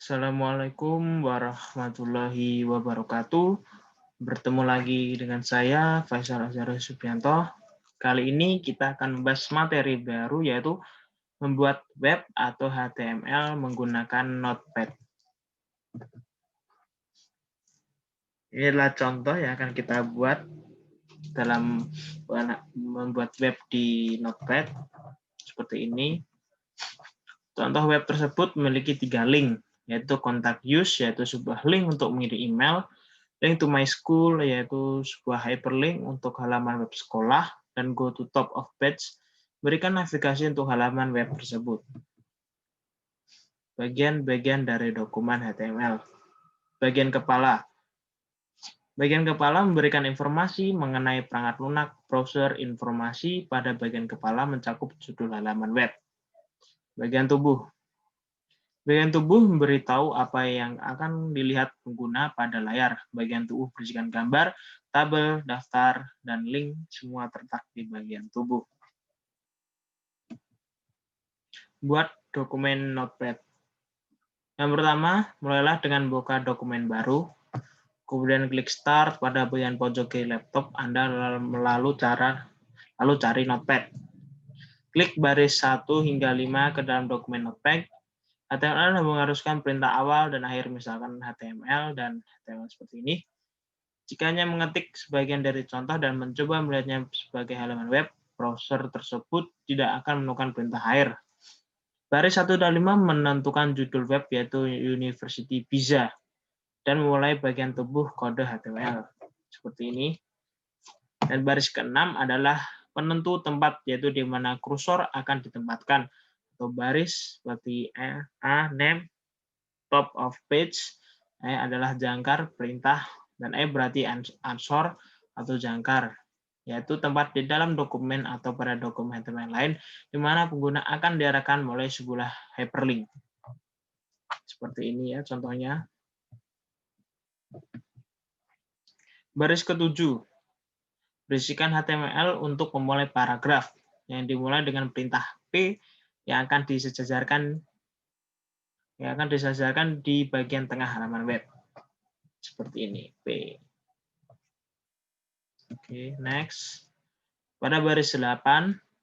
Assalamualaikum warahmatullahi wabarakatuh. Bertemu lagi dengan saya, Faisal Azhari Subianto. Kali ini kita akan membahas materi baru, yaitu membuat web atau HTML menggunakan Notepad. Ini adalah contoh yang akan kita buat dalam membuat web di Notepad, seperti ini. Contoh web tersebut memiliki 3 link, yaitu contact us, yaitu sebuah link untuk mengirim email, link to my school, yaitu sebuah hyperlink untuk halaman web sekolah, dan go to top of page, berikan navigasi untuk halaman web tersebut. Bagian-bagian dari dokumen HTML. Bagian kepala. Bagian kepala memberikan informasi mengenai perangkat lunak, browser, informasi pada bagian kepala mencakup judul halaman web. Bagian tubuh. Bagian tubuh memberitahu apa yang akan dilihat pengguna pada layar. Bagian tubuh berisikan gambar, tabel, daftar, dan link, semua terletak di bagian tubuh. Buat dokumen Notepad. Yang pertama, mulailah dengan buka dokumen baru, kemudian klik Start pada bagian pojok kiri laptop Anda, lalu cari Notepad. Klik baris 1 hingga 5 ke dalam dokumen Notepad. HTML mengharuskan perintah awal dan akhir, misalkan HTML dan HTML seperti ini. Jika hanya mengetik sebagian dari contoh dan mencoba melihatnya sebagai halaman web, browser tersebut tidak akan menemukan perintah akhir. Baris 1 dan 5 menentukan judul web, yaitu University Pizza, dan memulai bagian tubuh kode HTML seperti ini. Dan baris ke-6 adalah penentu tempat, yaitu di mana kursor akan ditempatkan, atau baris seperti A, name, top of page, adalah jangkar perintah, dan berarti answer atau jangkar, yaitu tempat di dalam dokumen atau pada dokumen HTML lain di mana pengguna akan diarahkan melalui sebuah hyperlink. Seperti ini ya contohnya. Baris ke-7. Berisikan HTML untuk memulai paragraf yang dimulai dengan perintah P yang akan disejajarkan di bagian tengah halaman web. Seperti ini, P. Oke, next. Pada baris 8,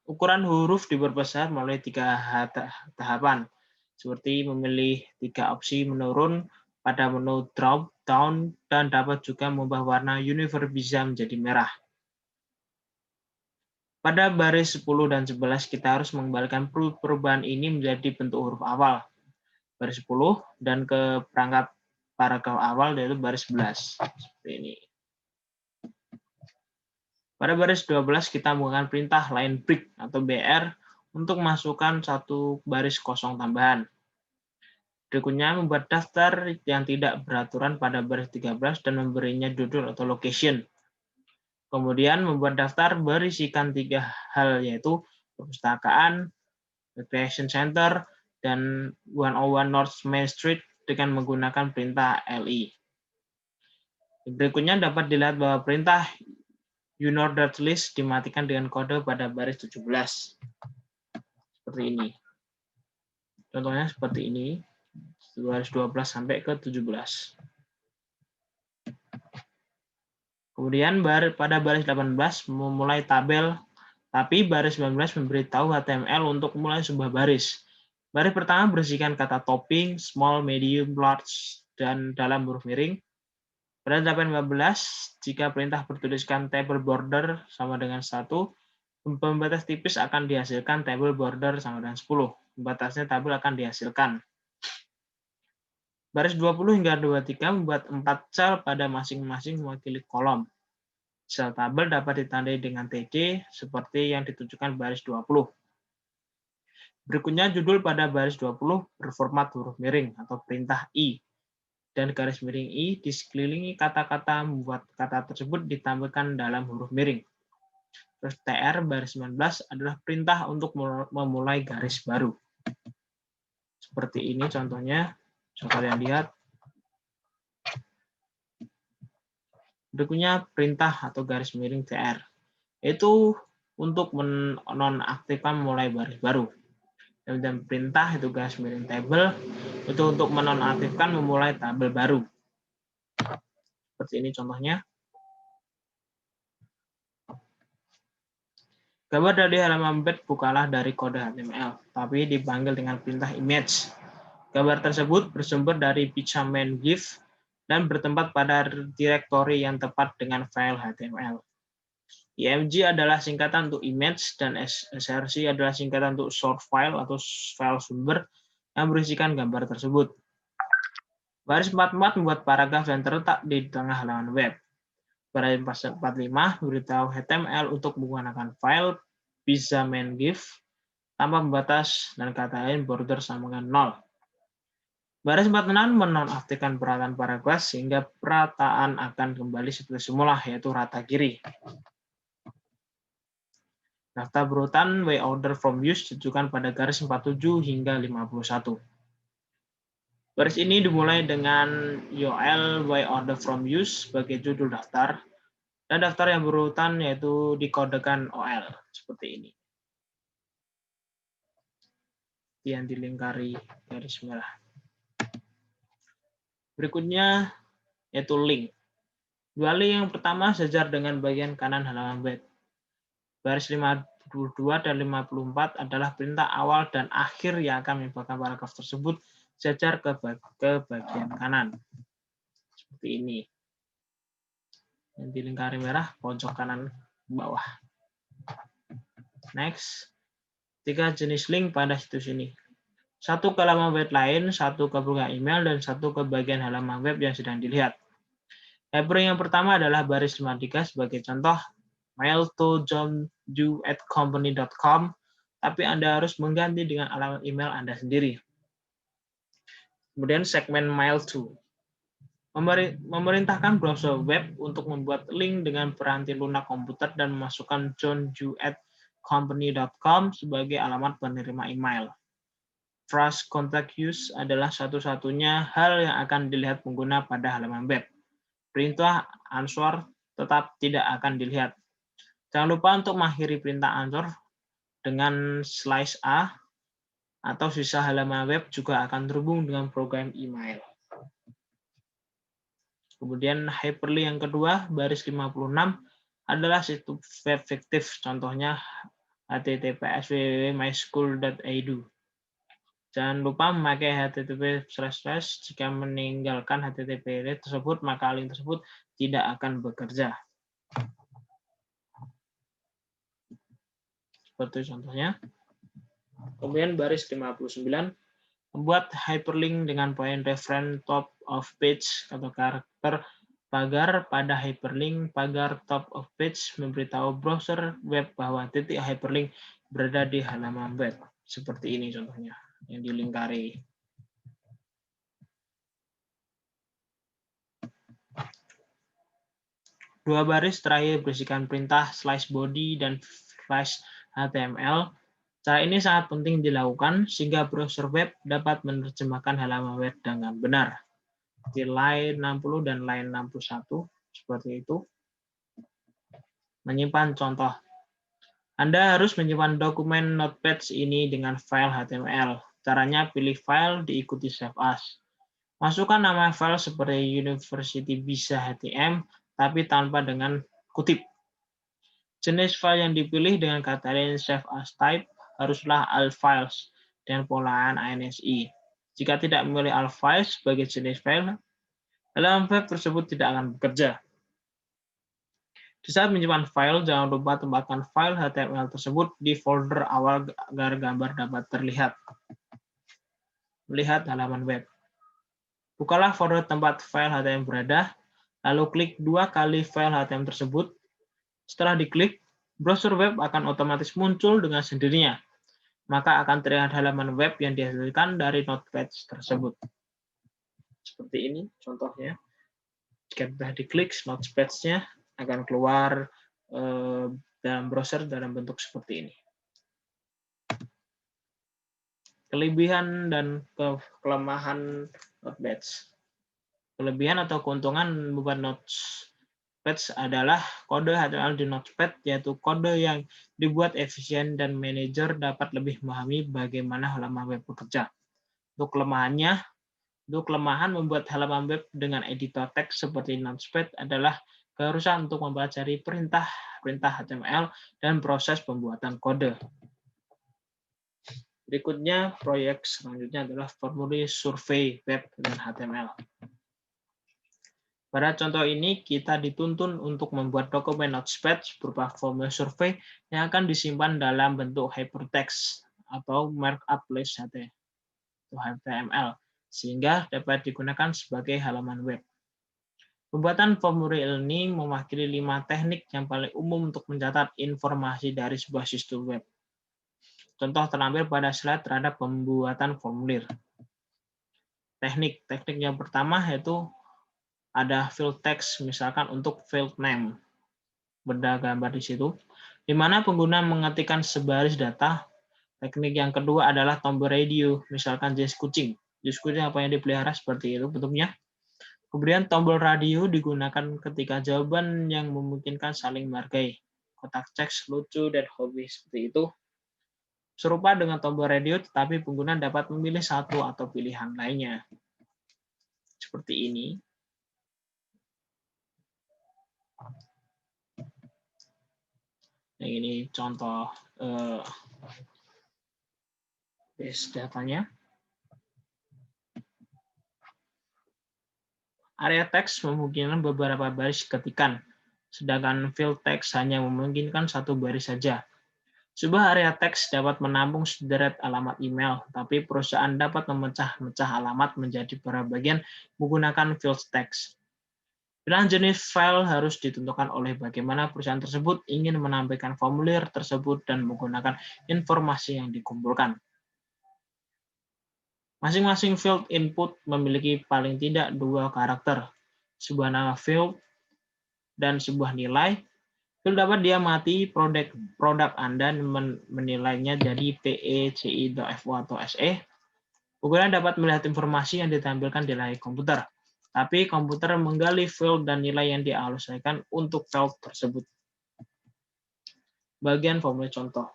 ukuran huruf diperbesar melalui 3 tahapan, seperti memilih 3 opsi menurun pada menu drop down, dan dapat juga mengubah warna University Pizza menjadi merah. Pada baris 10 dan 11, kita harus mengembalikan perubahan ini menjadi bentuk huruf awal, baris 10, dan ke perangkat paragraf awal, yaitu baris 11. Seperti ini. Pada baris 12, kita menggunakan perintah line break atau BR untuk masukkan 1 baris kosong tambahan. Berikutnya, membuat daftar yang tidak beraturan pada baris 13 dan memberinya judul atau location. Kemudian membuat daftar berisikan 3 hal, yaitu perpustakaan, recreation center, dan 101 North Main Street dengan menggunakan perintah LI. Berikutnya dapat dilihat bahwa perintah uNode.list dimatikan dengan kode pada baris 17. Seperti ini. Contohnya seperti ini, baris 12 sampai ke 17. Kemudian pada baris 18 memulai tabel, tapi baris 19 memberitahu HTML untuk mulai sebuah baris. Baris pertama berisikan kata topping, small, medium, large, dan dalam huruf miring. Pada 18, jika perintah bertuliskan table border sama dengan 1, pembatas tipis akan dihasilkan table border sama dengan 10. Pembatasnya tabel akan dihasilkan. Baris 20 hingga 23 membuat 4 sel pada masing-masing mewakili kolom. Sel tabel dapat ditandai dengan TD seperti yang ditunjukkan baris 20. Berikutnya judul pada baris 20 berformat huruf miring atau perintah I. Dan garis miring I di sekelilingi kata-kata membuat kata tersebut ditampilkan dalam huruf miring. Terus TR baris 19 adalah perintah untuk memulai garis baru. Seperti ini contohnya. Coba kalian lihat. Berikutnya perintah atau garis miring TR. Itu untuk menonaktifkan mulai baris baru. Dan perintah itu garis miring table itu untuk menonaktifkan memulai tabel baru. Seperti ini contohnya. Gambar dari halaman web bukanlah dari kode HTML, tapi dipanggil dengan perintah image. Gambar tersebut bersumber dari Picture-main GIF dan bertempat pada direktori yang tepat dengan file HTML. IMG adalah singkatan untuk image dan SRC adalah singkatan untuk short file atau file sumber yang berisikan gambar tersebut. Baris 44 membuat paragraf yang terletak di tengah halaman web. Baris 45 beritahu HTML untuk menggunakan file Picture-main GIF tanpa pembatas dan kata lain border sama dengan 0. Baris 46 menonaktifkan perataan paragraf sehingga perataan akan kembali seperti semula, yaitu rata kiri. Daftar berurutan way order from use ditujukan pada garis 47 hingga 51. Baris ini dimulai dengan UL way order from use sebagai judul daftar, dan daftar yang berurutan yaitu dikodekan OL, seperti ini. Yang dilingkari garis merah. Berikutnya yaitu link. Dua link yang pertama sejajar dengan bagian kanan halaman web. Baris 52 dan 54 adalah perintah awal dan akhir yang akan menyebabkan paragraf tersebut sejajar ke bagian kanan. Seperti ini. Yang dilingkari merah, pojok kanan bawah. Next. 3 jenis link pada situs ini. 1 ke halaman web lain, 1 ke buka email, dan 1 ke bagian halaman web yang sedang dilihat. Hyperlink yang pertama adalah baris 53 sebagai contoh. Mail to johnju@company.com, tapi Anda harus mengganti dengan alamat email Anda sendiri. Kemudian segmen mail to. Memerintahkan browser web untuk membuat link dengan peranti lunak komputer dan memasukkan johnju@company.com sebagai alamat penerima email. Trust contact use adalah satu-satunya hal yang akan dilihat pengguna pada halaman web. Perintah answer tetap tidak akan dilihat. Jangan lupa untuk mengakhiri perintah answer dengan slash A atau sisa halaman web juga akan terhubung dengan program email. Kemudian hyperlink yang kedua, baris 56, adalah situs web fiktif, contohnya https://myschool.edu. Jangan lupa memakai http:// jika meninggalkan http tersebut, maka link tersebut tidak akan bekerja. Seperti contohnya. Kemudian baris 59 membuat hyperlink dengan poin reference top of page atau karakter pagar pada hyperlink. Pagar top of page memberitahu browser web bahwa titik hyperlink berada di halaman web. Seperti ini contohnya yang dilingkari. Dua baris terakhir berisikan perintah slash body dan slash HTML. Cara ini sangat penting dilakukan sehingga browser web dapat menerjemahkan halaman web dengan benar. Di line 60 dan line 61 seperti itu. Menyimpan contoh. Anda harus menyimpan dokumen Notepad ini dengan file HTML. Caranya pilih file, diikuti save as. Masukkan nama file seperti University bisa HTML, tapi tanpa dengan kutip. Jenis file yang dipilih dengan kata lain save as type haruslah all files dan penggunaan INSI. Jika tidak memilih all files sebagai jenis file, halaman web tersebut tidak akan bekerja. Di saat menyimpan file, jangan lupa tempatkan file HTML tersebut di folder awal agar gambar dapat terlihat. Melihat halaman web. Bukalah folder tempat file HTML berada, lalu klik 2 kali file HTML tersebut. Setelah diklik, browser web akan otomatis muncul dengan sendirinya. Maka akan terlihat halaman web yang dihasilkan dari Notepad tersebut. Seperti ini contohnya. Jika sudah diklik, Notepad-nya akan keluar dalam browser dalam bentuk seperti ini. Kelebihan dan kelemahan Notepad. Kelebihan atau keuntungan membuat Notepad adalah kode HTML di Notepad, yaitu kode yang dibuat efisien dan manajer dapat lebih memahami bagaimana halaman web bekerja. Untuk kelemahannya, Untuk kelemahan membuat halaman web dengan editor teks seperti Notepad adalah keharusan untuk mempelajari perintah HTML dan proses pembuatan kode. Berikutnya, proyek selanjutnya adalah formulir survei web dengan HTML. Pada contoh ini, kita dituntun untuk membuat dokumen Notepad berupa formulir survei yang akan disimpan dalam bentuk hypertext atau markup list HTML, sehingga dapat digunakan sebagai halaman web. Pembuatan formulir ini mewakili 5 teknik yang paling umum untuk mencatat informasi dari sebuah situs web. Contoh terdampir pada slide terhadap pembuatan formulir. Teknik yang pertama yaitu ada field text, misalkan untuk field name. Beda gambar di situ, di mana pengguna mengetikkan sebaris data. Teknik yang kedua adalah tombol radio, misalkan jenis kucing. Jenis kucing apa yang dipelihara seperti itu bentuknya. Kemudian tombol radio digunakan ketika jawaban yang memungkinkan saling menghargai. Kotak teks, lucu, dan hobi seperti itu. Serupa dengan tombol radio, tetapi pengguna dapat memilih satu atau pilihan lainnya. Seperti ini. Yang ini contoh base datanya. Area teks memungkinkan beberapa baris ketikan, sedangkan field text hanya memungkinkan satu baris saja. Sebuah area teks dapat menampung sederet alamat email, tapi perusahaan dapat memecah-mecah alamat menjadi beberapa bagian menggunakan field text. Pilihan jenis file harus ditentukan oleh bagaimana perusahaan tersebut ingin menampilkan formulir tersebut dan menggunakan informasi yang dikumpulkan. Masing-masing field input memiliki paling tidak 2 karakter, sebuah nama field dan sebuah nilai. Field dapat diamati produk Anda dan menilainya jadi PE, CI, FO, atau SE. Pengguna dapat melihat informasi yang ditampilkan di layar komputer, tapi komputer menggali field dan nilai yang dialokasikan untuk field tersebut. Bagian formulir contoh.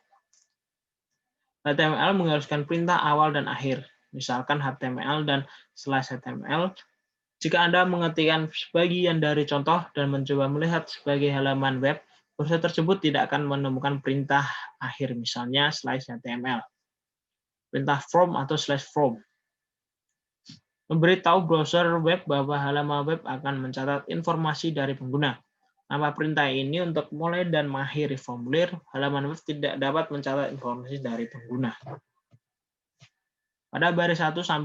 HTML mengharuskan perintah awal dan akhir. Misalkan HTML dan slash HTML. Jika Anda mengetikkan sebagian dari contoh dan mencoba melihat sebagai halaman web, browser tersebut tidak akan menemukan perintah akhir, misalnya slash HTML. Perintah from atau slash from. Memberitahu browser web bahwa halaman web akan mencatat informasi dari pengguna. Nama perintah ini untuk mulai dan mengakhiri formulir, halaman web tidak dapat mencatat informasi dari pengguna. Pada baris 1-8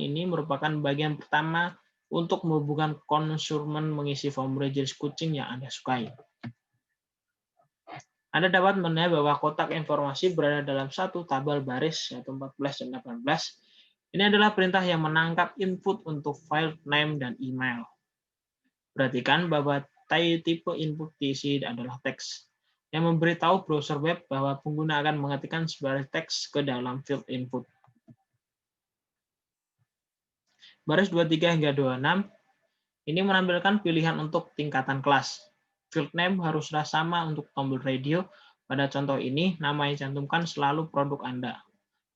ini merupakan bagian pertama untuk menghubungkan konsumen mengisi formulir jenis kucing yang Anda sukai. Anda dapat menilai bahwa kotak informasi berada dalam satu tabel baris, yaitu 14 dan 18. Ini adalah perintah yang menangkap input untuk file name dan email. Perhatikan bahwa tipe input diisi adalah teks, yang memberitahu browser web bahwa pengguna akan mengetikkan sebaris teks ke dalam field input. Baris 23 hingga 26, ini menampilkan pilihan untuk tingkatan kelas. Field name haruslah sama untuk tombol radio. Pada contoh ini, nama yang dicantumkan selalu produk Anda.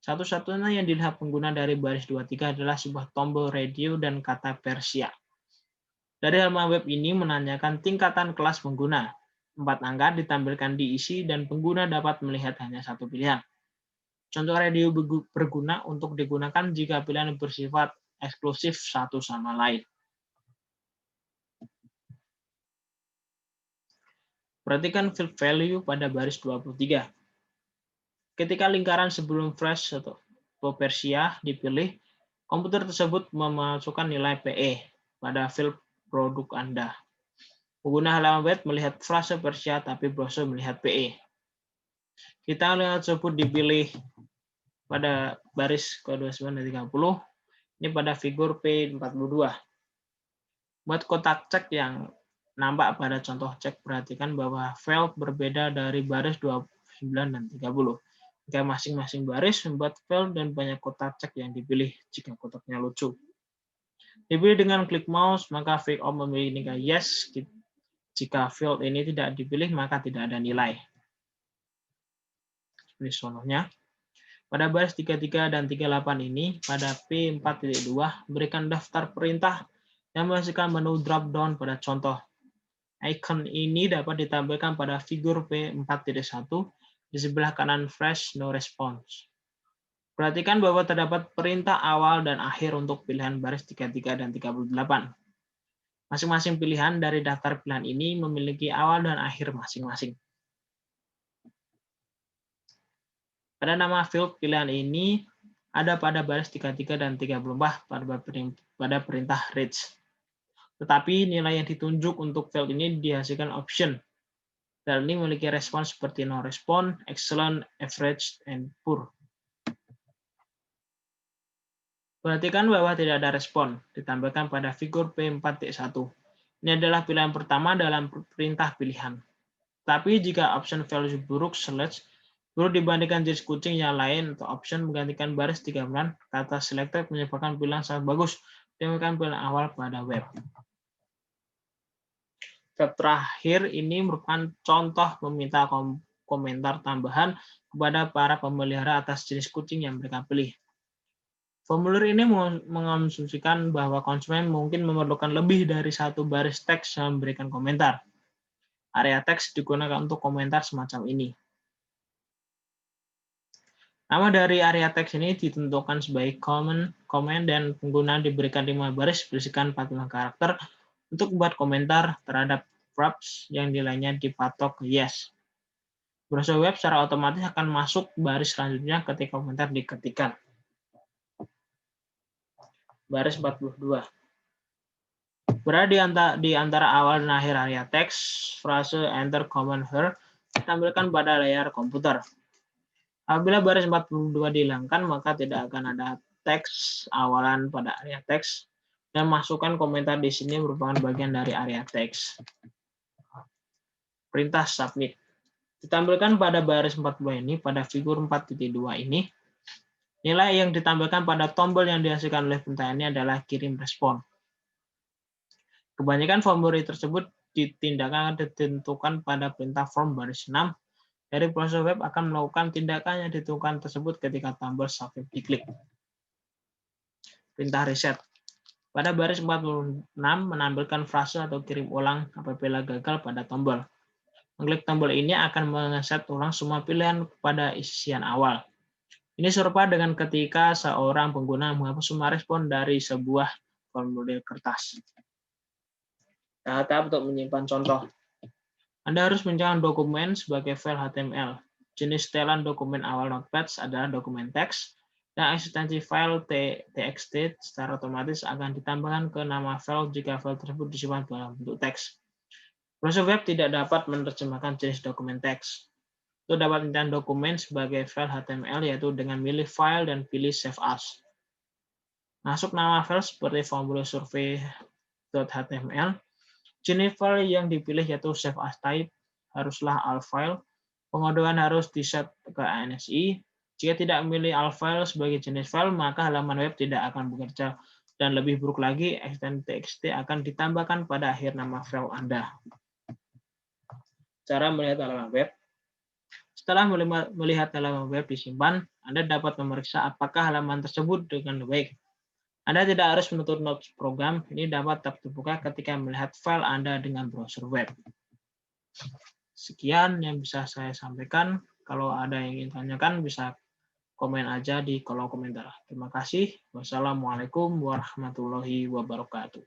Satu-satunya yang dilihat pengguna dari baris 23 adalah sebuah tombol radio dan kata Persia. Dari halaman web ini menanyakan tingkatan kelas pengguna. 4 angka ditampilkan diisi dan pengguna dapat melihat hanya satu pilihan. Contoh radio berguna untuk digunakan jika pilihan bersifat eksklusif satu sama lain. Perhatikan field value pada baris 23. Ketika lingkaran sebelum fresh atau Persia dipilih, komputer tersebut memasukkan nilai PE pada field produk Anda. Pengguna halaman web melihat frase Persia, tapi browser melihat PE. Kita lihat tersebut dipilih pada baris ke-29 dan 30. Ini pada figur P42. Buat kotak cek yang nampak pada contoh cek, perhatikan bahwa file berbeda dari baris 29 dan 30. Jika masing-masing baris membuat file dan banyak kotak cek yang dipilih jika kotaknya lucu. Dipilih dengan klik mouse, maka field of memilih nilai yes. Jika field ini tidak dipilih, maka tidak ada nilai. Ini contohnya. Pada baris 33 dan 38 ini, pada P4.2, berikan daftar perintah yang menghasilkan menu drop-down pada contoh. Icon ini dapat ditampilkan pada figur P4.1 di sebelah kanan Fresh No Response. Perhatikan bahwa terdapat perintah awal dan akhir untuk pilihan baris 33 dan 38. Masing-masing pilihan dari daftar pilihan ini memiliki awal dan akhir masing-masing. Pada nama field pilihan ini ada pada baris 33 dan 34 pada perintah reach. Tetapi nilai yang ditunjuk untuk field ini dihasilkan option. Dan ini memiliki respon seperti no response, excellent, average, and poor. Perhatikan bahwa tidak ada respon, ditambahkan pada figur P4.1. Ini adalah pilihan pertama dalam perintah pilihan. Tapi jika option value buruk select, buruk dibandingkan jenis kucing yang lain atau option menggantikan baris 3 bulan, kata selected menyebabkan pilihan sangat bagus, demikian pilihan awal pada web. Step terakhir ini merupakan contoh meminta komentar tambahan kepada para pemelihara atas jenis kucing yang mereka pilih. Formulir ini mengasumsikan bahwa konsumen mungkin memerlukan lebih dari satu baris teks yang memberikan komentar. Area teks digunakan untuk komentar semacam ini. Nama dari area teks ini ditentukan sebagai comment dan pengguna diberikan 5 baris berisikan 45 karakter untuk membuat komentar terhadap props yang nilainya dipatok yes. Browser web secara otomatis akan masuk baris selanjutnya ketika komentar diketikkan. Baris 42. Berada di antara awal dan akhir area teks, frase enter comment here ditampilkan pada layar komputer. Apabila baris 42 dihilangkan, maka tidak akan ada teks awalan pada area teks, dan masukkan komentar di sini merupakan bagian dari area teks. Perintah submit. Ditampilkan pada baris 42 ini, pada figur 4.2 ini, nilai yang ditampilkan pada tombol yang dihasilkan oleh perintah ini adalah kirim respon. Kebanyakan formulir tersebut ditentukan pada perintah form baris 6. Dari browser web akan melakukan tindakan yang ditentukan tersebut ketika tombol submit diklik. Perintah reset. Pada baris 46 menampilkan frase atau kirim ulang apabila gagal pada tombol. Mengklik tombol ini akan mengeset ulang semua pilihan pada isian awal. Ini serupa dengan ketika seorang pengguna menghapus semua respon dari sebuah formulir kertas. Tahap untuk menyimpan contoh. Anda harus menyimpan dokumen sebagai file HTML. Jenis setelan dokumen awal Notepad adalah dokumen teks, dan eksistensi file txt secara otomatis akan ditambahkan ke nama file jika file tersebut disimpan dalam bentuk teks. Browser web tidak dapat menerjemahkan jenis dokumen teks. Itu dapat menyimpan dokumen sebagai file HTML yaitu dengan milih file dan pilih save as. Masuk nama file seperti formulir survey.html. Jenis file yang dipilih yaitu save as type haruslah all file. Pengodean harus di-set ke ANSI. Jika tidak memilih all file sebagai jenis file, maka halaman web tidak akan bekerja. Dan lebih buruk lagi, ekstensi txt akan ditambahkan pada akhir nama file Anda. Cara melihat halaman web. Setelah melihat halaman web disimpan, Anda dapat memeriksa apakah halaman tersebut dengan baik. Anda tidak harus menutup notes program, ini dapat terbuka ketika melihat file Anda dengan browser web. Sekian yang bisa saya sampaikan. Kalau ada yang ingin tanyakan, bisa komen aja di kolom komentar. Terima kasih. Wassalamualaikum warahmatullahi wabarakatuh.